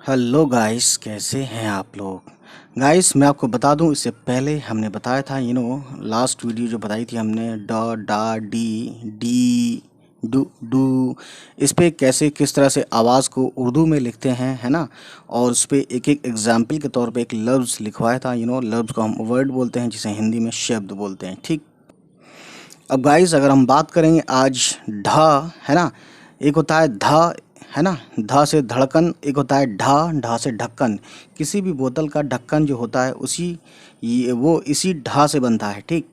Hello guys, कैसे हैं आप लोग। गाइस मैं आपको बता दूं, इससे पहले हमने बताया था लास्ट वीडियो जो बताई थी हमने ड डा डी डी डू डू इस पे कैसे किस तरह से आवाज़ को उर्दू में लिखते हैं, है ना। और उस पे एक एक एग्जाम्पल के तौर पे एक लफ्ज़ लिखवाया था। लफ्ज़ को हम वर्ड बोलते हैं, जिसे हिंदी में शब्द बोलते हैं, ठीक। अब गाइस अगर हम बात करेंगे आज ढा, है ना। एक होता है धा, है ना, धा से धड़कन। एक होता है ढा, ढा से ढक्कन। किसी भी बोतल का ढक्कन जो होता है वो इसी ढा से बनता है, ठीक।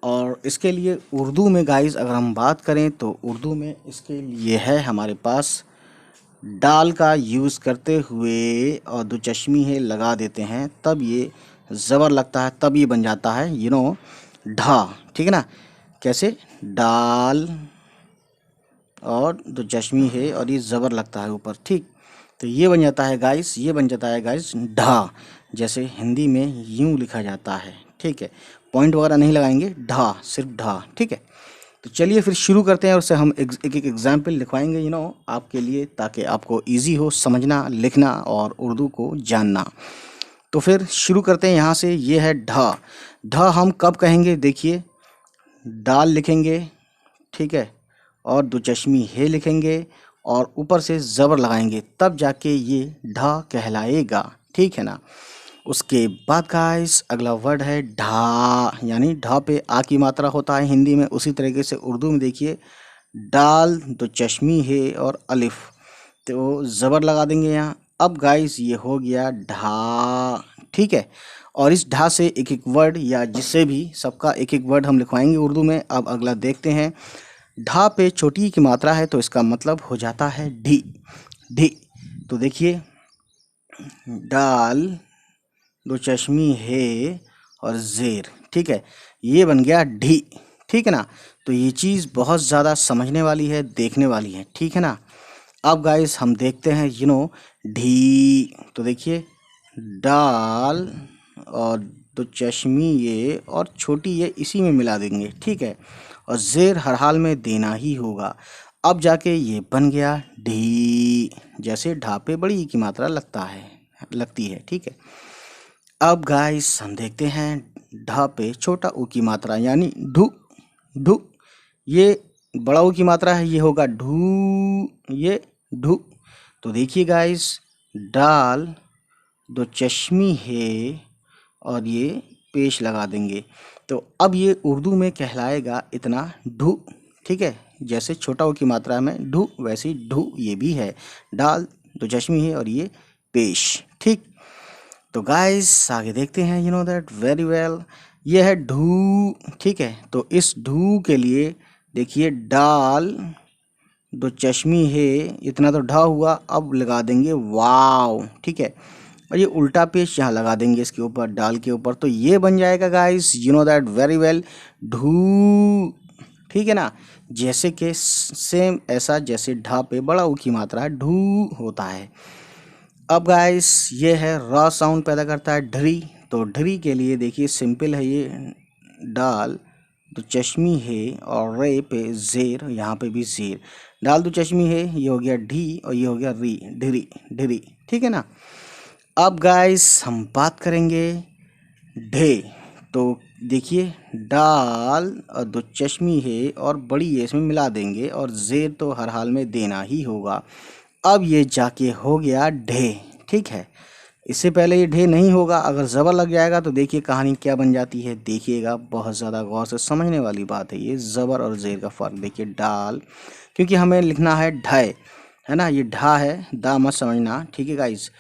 और इसके लिए उर्दू में गाइस अगर हम बात करें तो उर्दू में इसके लिए है हमारे पास डाल का यूज़ करते हुए और दो चश्मी है लगा देते हैं, तब ये ज़बर लगता है, तब ये बन जाता है ढा, ठीक है ना। कैसे, डाल और दो चश्मी है और ये ज़बर लगता है ऊपर, ठीक। तो ये बन जाता है गाइस, ये बन जाता है गाइस ढा, जैसे हिंदी में यूं लिखा जाता है, ठीक है। पॉइंट वगैरह नहीं लगाएंगे, ढा, सिर्फ ढा, ठीक है। तो चलिए फिर शुरू करते हैं, और उससे हम एक एक एग्जाम्पल लिखवाएंगे आपके लिए, ताकि आपको इजी हो समझना, लिखना और उर्दू को जानना। तो फिर शुरू करते हैं यहाँ से। ये है ढा। ढा हम कब कहेंगे, देखिए, डाल लिखेंगे, ठीक है, और दो चश्मी है लिखेंगे और ऊपर से ज़बर लगाएंगे, तब जाके ये ढा कहलाएगा, ठीक है ना। उसके बाद गाइस अगला वर्ड है ढा, यानी ढा पे आ की मात्रा होता है हिंदी में, उसी तरीके से उर्दू में देखिए, डाल दो चश्मी है और अलिफ, तो ज़बर लगा देंगे यहाँ। अब गाइस ये हो गया ढा, ठीक है। और इस ढा से एक एक वर्ड, या जिससे भी, सबका एक एक वर्ड हम लिखवाएंगे उर्दू में। अब अगला देखते हैं। ढा पे छोटी की मात्रा है तो इसका मतलब हो जाता है ढी, ढी। तो देखिए, डाल दो चश्मी है और ज़ेर, ठीक है, ये बन गया ढी, ठीक है ना। तो ये चीज़ बहुत ज़्यादा समझने वाली है, देखने वाली है, ठीक है ना। अब गाइस हम देखते हैं ढी। तो देखिए, डाल और दो चश्मी ये और छोटी ये इसी में मिला देंगे, ठीक है। और ज़ेर हर हाल में देना ही होगा। अब जाके ये बन गया ढी, जैसे ढा पे बड़ी की मात्रा लगती है, ठीक है। अब गाइस हम देखते हैं ढ पे छोटा ऊ की मात्रा, यानी ढू, ढू। ये बड़ा ऊ की मात्रा है, ये होगा ढू, ये ढू। तो देखिए गाइस, डाल दो चश्मी है और ये पेश लगा देंगे, तो अब ये उर्दू में कहलाएगा इतना ढू, ठीक है। जैसे छोटा ऊ की मात्रा में ढू, वैसे ही ढू ये भी है। डाल दो चश्मी है और ये पेश, ठीक। तो गाइस आगे देखते हैं, दैट वेरी वेल। ये है ढू, ठीक है। तो इस ढू के लिए देखिए, डाल दो चश्मी है, इतना तो ढा हुआ, अब लगा देंगे वाव, ठीक है। और ये उल्टा पेश यहाँ लगा देंगे इसके ऊपर, डाल के ऊपर, तो ये बन जाएगा गाइस, दैट वेरी वेल, ढू, ठीक है ना। जैसे कि सेम ऐसा जैसे ढा पे बड़ा ऊ की मात्रा है, ढू होता है। अब गाइस ये है रॉ साउंड पैदा करता है ढरी। तो ढरी के लिए देखिए सिंपल है, ये डाल तो चश्मी है और रे पे जेर, यहाँ पे भी जेर, डाल दो चश्मी है, ये हो गया ढी और ये हो गया री, ढिरी, ढिरी, ठीक है ना। अब गाइस हम बात करेंगे ढे। तो देखिए, डाल और दो चश्मी है और बड़ी ये इसमें मिला देंगे और जेर तो हर हाल में देना ही होगा। अब ये जाके हो गया ढे, ठीक है। इससे पहले ये ढे नहीं होगा, अगर ज़बर लग जाएगा तो देखिए कहानी क्या बन जाती है, देखिएगा, बहुत ज़्यादा गौर से समझने वाली बात है ये ज़बर और ज़ेर का फ़र्क। देखिए डाल, क्योंकि हमें लिखना है ढाई, है ना, ये ढा है, दा मत समझना, ठीक है गाइस।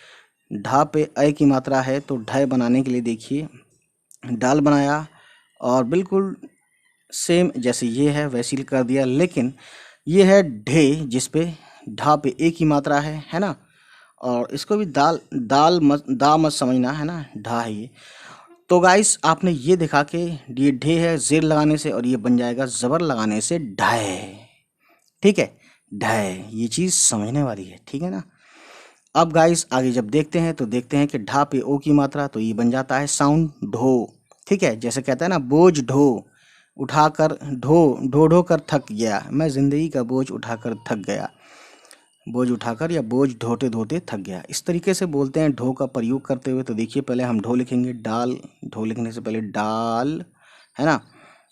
ढा पे अ की मात्रा है, तो ढाई बनाने के लिए देखिए, डाल बनाया और बिल्कुल सेम जैसे ये है वैसे ही कर दिया, लेकिन ये है ढे, जिस पे ढा पे ए की मात्रा है ना। और इसको भी दा मत समझना, है ना, ढा है ये। तो गाइस आपने ये देखा कि ये ढे है जेर लगाने से, और ये बन जाएगा ज़बर लगाने से ढाई, ठीक है, ढाई। ये चीज़ समझने वाली है, ठीक है ना। अब गाइस आगे जब देखते हैं तो देखते हैं कि ढा पे ओ की मात्रा, तो ये बन जाता है साउंड ढो, ठीक है। जैसे कहता है ना, बोझ ढो, उठाकर ढो, ढो ढो कर थक गया, मैं ज़िंदगी का बोझ उठाकर थक गया। बोझ उठाकर या बोझ ढोते ढोते थक गया, इस तरीके से बोलते हैं ढो का प्रयोग करते हुए। तो देखिए पहले हम ढो लिखेंगे, डाल, ढो लिखने से पहले डाल, है ना,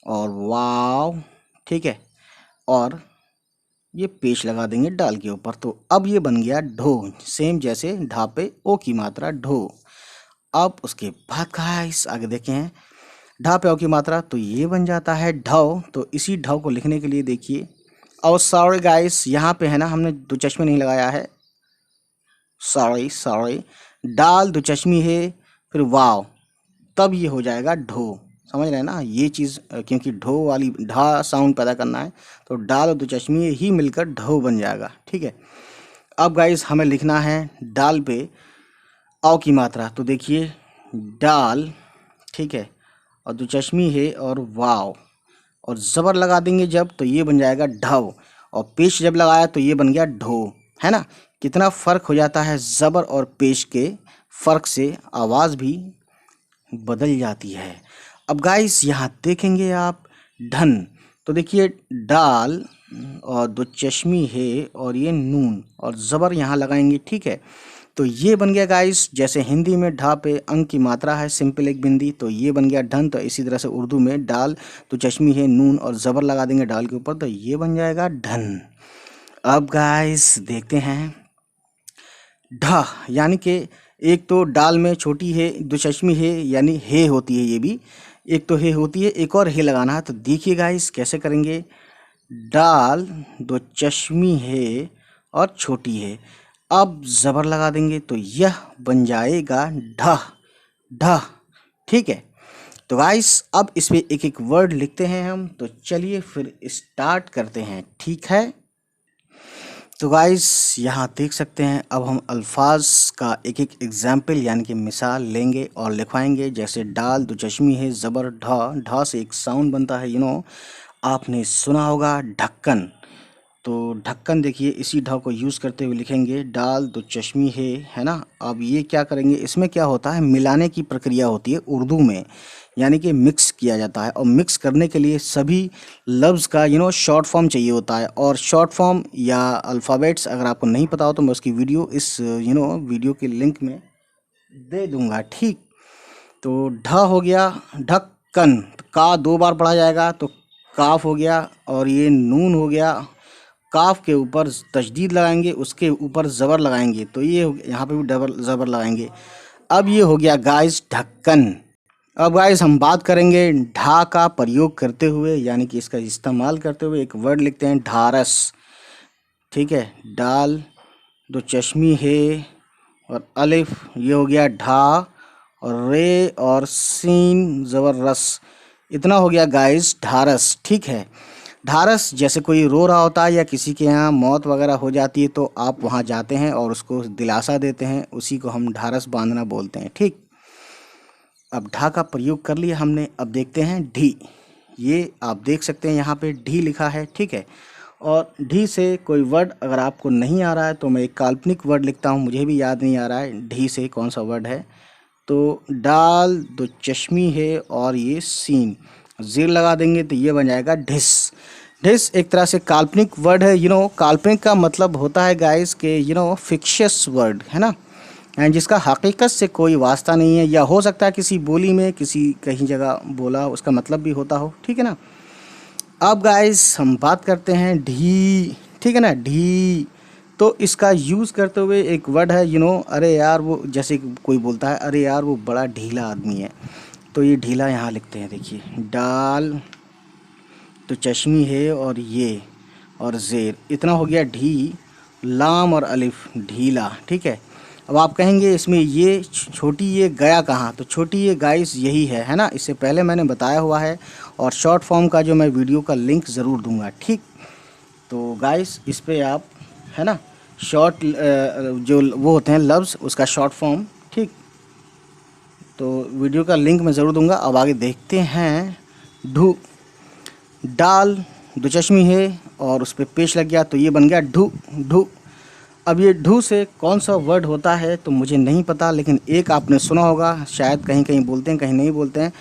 और वाव, ठीक है, और ये पेश लगा देंगे डाल के ऊपर। तो अब ये बन गया ढो, सेम जैसे ढा पे ओ की मात्रा ढो। अब उसके बाद गाइस आगे देखें हैं, ढा पे ओ की मात्रा, तो ये बन जाता है ढव। तो इसी ढव को लिखने के लिए देखिए, और सॉरी गाइस यहाँ पे है ना हमने दो चश्मे नहीं लगाया है, सॉरी सॉरी, डाल दो चश्मी है, फिर वाव, तब ये हो जाएगा ढो। समझ रहे हैं ना, ये चीज़ क्योंकि ढो वाली ढा साउंड पैदा करना है, तो डाल और दो चश्मी ही मिलकर ढो बन जाएगा, ठीक है। अब गाइस हमें लिखना है डाल पे औ की मात्रा। तो देखिए डाल, ठीक है, और दो चश्मी है और वाव, और ज़बर लगा देंगे जब, तो ये बन जाएगा ढव, और पेश जब लगाया तो ये बन गया ढो, है ना। कितना फ़र्क हो जाता है, ज़बर और पेश के फ़र्क से आवाज़ भी बदल जाती है। अब गाइस यहाँ देखेंगे आप ढन, तो देखिए डाल और दो चश्मी है और ये नून और ज़बर यहाँ लगाएंगे, ठीक है। तो ये बन गया गाइस, जैसे हिंदी में ढा पे अंक की मात्रा है सिंपल एक बिंदी, तो ये बन गया ढन। तो इसी तरह से उर्दू में डाल तो चश्मी है नून और ज़बर लगा देंगे डाल के ऊपर, तो ये बन जाएगा ढन। अब गाइस देखते हैं ढ, यानी कि एक तो डाल में छोटी है, दो चश्मी है, यानी हे होती है, ये भी एक तो हे होती है, एक और हे लगाना है। तो देखिए गाइस कैसे करेंगे, डाल दो चश्मी है और छोटी है, अब ज़बर लगा देंगे तो यह बन जाएगा ढ, ढ, ठीक है। तो गाइस अब इसमें एक एक वर्ड लिखते हैं हम, तो चलिए फिर स्टार्ट करते हैं, ठीक है। तो गाइस यहाँ देख सकते हैं, अब हम अल्फाज का एक एक एग्जाम्पल यानी कि मिसाल लेंगे और लिखवाएंगे। जैसे डाल दो चश्मी है, ज़बर ढा, ढा से एक साउंड बनता है, आपने सुना होगा ढक्कन। तो ढक्कन देखिए इसी ढ को यूज़ करते हुए लिखेंगे, डाल दो चश्मी है ना। अब ये क्या करेंगे, इसमें क्या होता है, मिलाने की प्रक्रिया होती है उर्दू में, यानी कि मिक्स किया जाता है, और मिक्स करने के लिए सभी लफ्ज़ का शॉर्ट फॉर्म चाहिए होता है। और शॉर्ट फॉर्म या अल्फ़ाबेट्स अगर आपको नहीं पता हो तो मैं उसकी वीडियो इस वीडियो के लिंक में दे दूँगा, ठीक। तो ढ हो गया ढक्कन, का दो बार पढ़ा जाएगा, तो काफ हो गया, और ये नून हो गया, काफ के ऊपर तशदीद लगाएंगे, उसके ऊपर ज़बर लगाएंगे, तो ये यहाँ पे भी डबल ज़बर लगाएंगे। अब ये हो गया गाइस ढक्कन। अब गाइस हम बात करेंगे ढा का प्रयोग करते हुए, यानी कि इसका इस्तेमाल करते हुए एक वर्ड लिखते हैं ढारस, ठीक है। डाल दो चश्मी है और अलिफ, ये हो गया ढा, और रे और सीन ज़बर रस, इतना हो गया गाइस ढारस, ठीक है। ढारस जैसे कोई रो रहा होता है या किसी के यहाँ मौत वगैरह हो जाती है, तो आप वहाँ जाते हैं और उसको दिलासा देते हैं, उसी को हम ढारस बांधना बोलते हैं, ठीक। अब ढा का प्रयोग कर लिया हमने, अब देखते हैं ढी। ये आप देख सकते हैं यहाँ पे ढी लिखा है, ठीक है। और ढी से कोई वर्ड अगर आपको नहीं आ रहा है तो मैं एक काल्पनिक वर्ड लिखता हूँ, मुझे भी याद नहीं आ रहा है ढी से कौन सा वर्ड है। तो डाल दो चश्मी है और ये सीन, ज़ीर लगा देंगे तो ये बन जाएगा ढिस। ढिस एक तरह से काल्पनिक वर्ड है, काल्पनिक का मतलब होता है गाइस के फिक्शियस वर्ड, है ना, एंड जिसका हकीकत से कोई वास्ता नहीं है, या हो सकता है किसी बोली में किसी कहीं जगह बोला उसका मतलब भी होता हो, ठीक है ना। अब गाइस हम बात करते हैं ढी, ठीक है ना, ढी। तो इसका यूज़ करते हुए एक वर्ड है, अरे यार वो, जैसे कोई बोलता है अरे यार वो बड़ा ढीला आदमी है, तो ये ढीला यहाँ लिखते हैं, देखिए डाल तो चश्मी है और ये और ज़ेर, इतना हो गया ढी, लाम और अलिफ ढीला, ठीक है। अब आप कहेंगे इसमें ये छोटी ये गया कहाँ, तो छोटी ये गाइस यही है ना, इससे पहले मैंने बताया हुआ है, और शॉर्ट फॉर्म का जो मैं वीडियो का लिंक ज़रूर दूंगा, ठीक। तो गाइस इस पे आप, है ना, शॉर्ट जो वो होते हैं लफ्ज़, उसका शॉर्ट फॉर्म, ठीक। तो वीडियो का लिंक मैं ज़रूर दूंगा। अब आगे देखते हैं ढू, डाल दो चश्मी है और उस पर पेश लग गया, तो ये बन गया ढू, ढू। अब ये ढू से कौन सा वर्ड होता है तो मुझे नहीं पता, लेकिन एक आपने सुना होगा, शायद कहीं कहीं बोलते हैं कहीं नहीं बोलते हैं,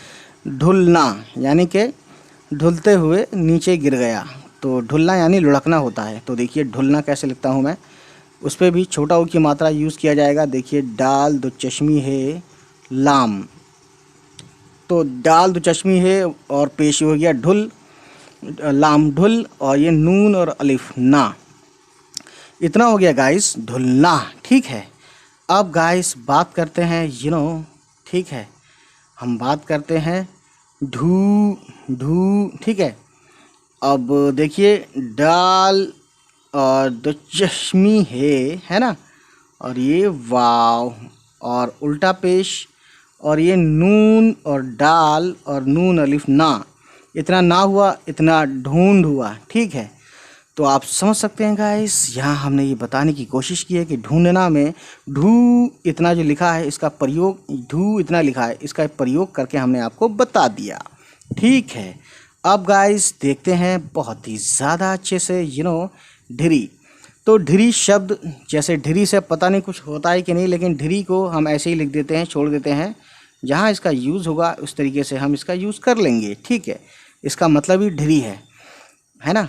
ढुलना, यानी कि ढुलते हुए नीचे गिर गया, तो ढुलना यानी लुढ़कना होता है। तो देखिए ढुलना कैसे लिखता हूँ मैं, उस पर भी छोटा ऊ की मात्रा यूज़ किया जाएगा। देखिए डाल दो चश्मी है लाम, तो डाल दो चश्मी है और पेश हो गया ढुल, लाम ढुल, और ये नून और अलिफ ना, इतना हो गया गाइस ढुलना। ठीक है, अब गाइस बात करते हैं ठीक है, हम बात करते हैं ढू ढू। ठीक है, अब देखिए डाल और दो चश्मी है ना, और ये वाव और उल्टा पेश, और ये नून और डाल और नून अलिफ ना, इतना ना हुआ, इतना ढूंढ हुआ। ठीक है, तो आप समझ सकते हैं गाइस, यहाँ हमने ये बताने की कोशिश की है कि ढूंढना में ढू इतना जो लिखा है इसका प्रयोग, ढू इतना लिखा है इसका प्रयोग करके हमने आपको बता दिया। ठीक है, अब गाइस देखते हैं बहुत ही ज़्यादा अच्छे से ढिरी। तो ढिरी शब्द, जैसे ढिरी से पता नहीं कुछ होता है कि नहीं, लेकिन ढिरी को हम ऐसे ही लिख देते हैं, छोड़ देते हैं, जहाँ इसका यूज़ होगा उस तरीके से हम इसका यूज़ कर लेंगे। ठीक है, इसका मतलब ही ढिरी है ना।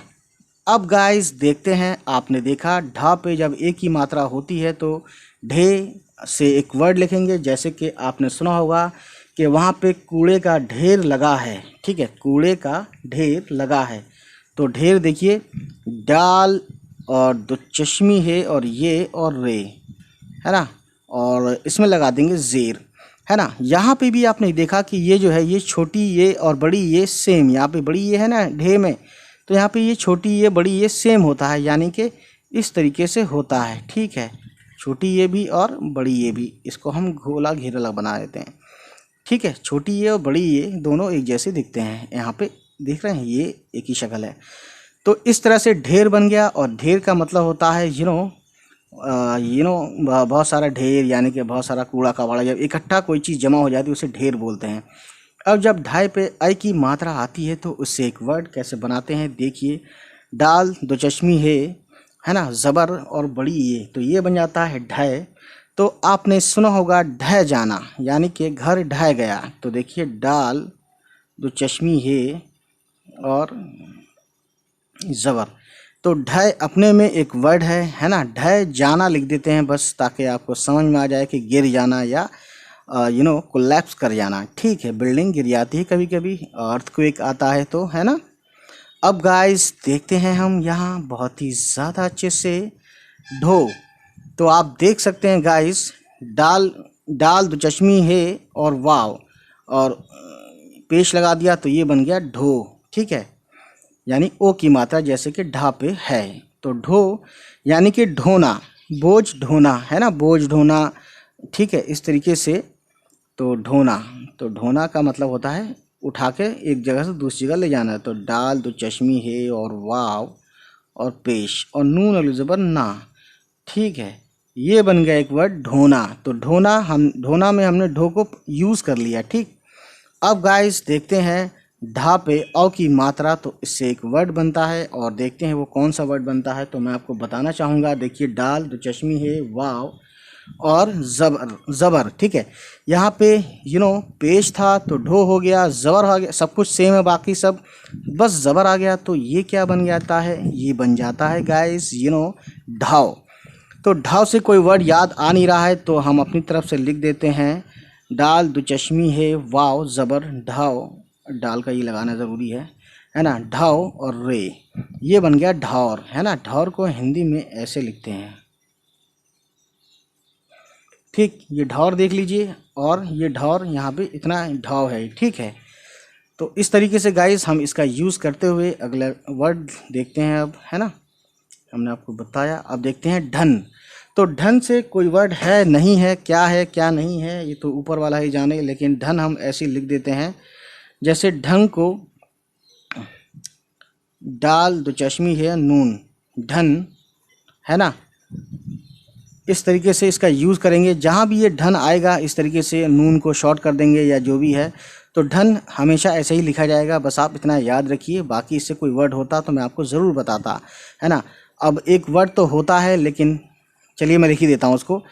अब गाइस देखते हैं, आपने देखा ढा पे जब एक ही मात्रा होती है तो ढे से एक वर्ड लिखेंगे, जैसे कि आपने सुना होगा कि वहाँ पे कूड़े का ढेर लगा है। ठीक है, कूड़े का ढेर लगा है, तो ढेर देखिए डाल और दो चश्मी है और ये और रे है ना, और इसमें लगा देंगे ज़ेर, है ना। यहाँ पे भी आपने देखा कि ये जो है ये छोटी ये और बड़ी ये सेम, यहाँ पे बड़ी ये है ना ढे में, तो यहाँ पे ये छोटी ये बड़ी ये सेम होता है, यानी कि इस तरीके से होता है। ठीक है, छोटी ये भी और बड़ी ये भी, इसको हम गोला घेरा बना देते हैं। ठीक है, छोटी ये और बड़ी ये दोनों एक जैसे दिखते हैं, यहाँ पे देख रहे हैं ये एक ही शक्ल है। तो इस तरह से ढेर बन गया, और ढेर का मतलब होता है बहुत सारा ढेर, यानी कि बहुत सारा कूड़ा कबाड़ा, जब इकट्ठा कोई चीज़ जमा हो जाती है उसे ढेर बोलते हैं। अब जब ढाई पे आई की मात्रा आती है तो उससे एक वर्ड कैसे बनाते हैं, देखिए डाल दो चश्मी है ना, ज़बर और बड़ी ये, तो ये बन जाता है ढय। तो आपने सुना होगा ढह जाना, यानी कि घर ढह गया, तो देखिए डाल दो चश्मी है और ज़बर, तो ढय अपने में एक वर्ड है ना। ढह जाना लिख देते हैं बस, ताकि आपको समझ में आ जाए कि गिर जाना या कोलैप्स कर जाना। ठीक है, बिल्डिंग गिर जाती है कभी कभी, अर्थक्वेक आता है तो, है ना। अब गाइस देखते हैं हम यहाँ बहुत ही ज़्यादा अच्छे से ढो। तो आप देख सकते हैं गाइस, डाल दो चश्मी है और वाव और पेश लगा दिया, तो ये बन गया ढो। ठीक है, यानी ओ की मात्रा जैसे कि ढा पे है, तो ढो यानी कि ढोना, बोझ ढोना, है ना, बोझ ढोना। ठीक है, इस तरीके से तो ढोना का मतलब होता है उठा के एक जगह से दूसरी जगह ले जाना। तो डाल दो चश्मी है और वाव और पेश और नून और ज़बर ना। ठीक है, ये बन गया एक वर्ड ढोना। तो ढोना में हमने ढो को यूज़ कर लिया। ठीक, अब गाइस देखते हैं ढा पे औ की मात्रा, तो इससे एक वर्ड बनता है, और देखते हैं वो कौन सा वर्ड बनता है। तो मैं आपको बताना चाहूँगा, देखिए डाल दो चश्मी है वाव और ज़बर। ठीक है, यहाँ पे पेश था तो ढो हो गया, ज़बर आ गया, सब कुछ सेम है, बाकी सब बस ज़बर आ गया, तो ये क्या बन जाता है, ये बन जाता है गाइस ढाव। तो ढाव से कोई वर्ड याद आ नहीं रहा है, तो हम अपनी तरफ से लिख देते हैं डाल दो चश्मी है वाव ज़बर ढाव, डाल का ये लगाना ज़रूरी है ना, ढाव और रे, ये बन गया ढौर, है ना। ढौर को हिंदी में ऐसे लिखते हैं। ठीक, ये ढौर देख लीजिए, और ये ढौर यहाँ पे इतना ढाव है। ठीक है, तो इस तरीके से गाइस हम इसका यूज़ करते हुए अगला वर्ड देखते हैं अब, है ना, हमने आपको बताया। अब देखते हैं ढन। तो ढन से कोई वर्ड है नहीं है, क्या नहीं है, ये तो ऊपर वाला ही जाने, लेकिन ढन हम ऐसे लिख देते हैं, जैसे ढंग को डाल दो चश्मी है नून ढन, है ना, इस तरीके से इसका यूज़ करेंगे। जहाँ भी ये ढन आएगा इस तरीके से नून को शॉर्ट कर देंगे या जो भी है, तो ढन हमेशा ऐसे ही लिखा जाएगा, बस आप इतना याद रखिए। बाकी इससे कोई वर्ड होता तो मैं आपको ज़रूर बताता, है ना। अब एक वर्ड तो होता है, लेकिन चलिए मैं लिख ही देता हूँ उसको।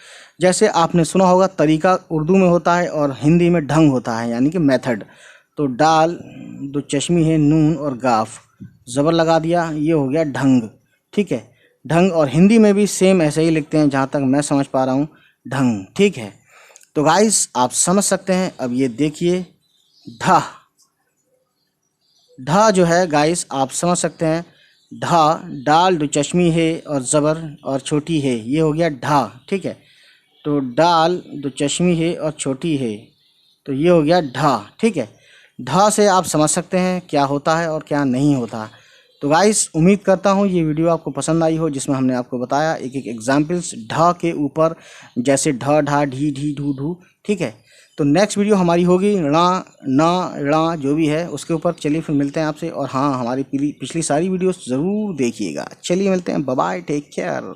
जैसे आपने सुना होगा तरीका उर्दू में होता है और हिंदी में ढंग होता है, यानी कि मेथड। तो डाल दो चश्मी है नून और गाफ, ज़बर लगा दिया, ये हो गया ढंग। ठीक है, ढंग, और हिंदी में भी सेम ऐसे ही लिखते हैं जहाँ तक मैं समझ पा रहा हूँ, ढंग। ठीक है, तो गाइस आप समझ सकते हैं। अब ये देखिए ढ, ढ जो है गाइस आप समझ सकते हैं, ढ, डाल दो चश्मी है और ज़बर और छोटी है, ये हो गया ढ। ठीक है, तो डाल दो चश्मी है और छोटी है, तो ये हो गया ढ। ठीक है, ढ से आप समझ सकते हैं क्या होता है और क्या नहीं होता। तो गाइस उम्मीद करता हूँ ये वीडियो आपको पसंद आई हो, जिसमें हमने आपको बताया एक एक एग्जाम्पल्स ढ के ऊपर, जैसे ढ, ढा, ढी, ढी, ढू, ढू। ठीक है, तो नेक्स्ट वीडियो हमारी होगी णा, न, णा जो भी है उसके ऊपर। चलिए फिर मिलते हैं आपसे, और हाँ हमारी पिछली सारी वीडियोस ज़रूर देखिएगा। चलिए मिलते हैं, बाय बाय, टेक केयर।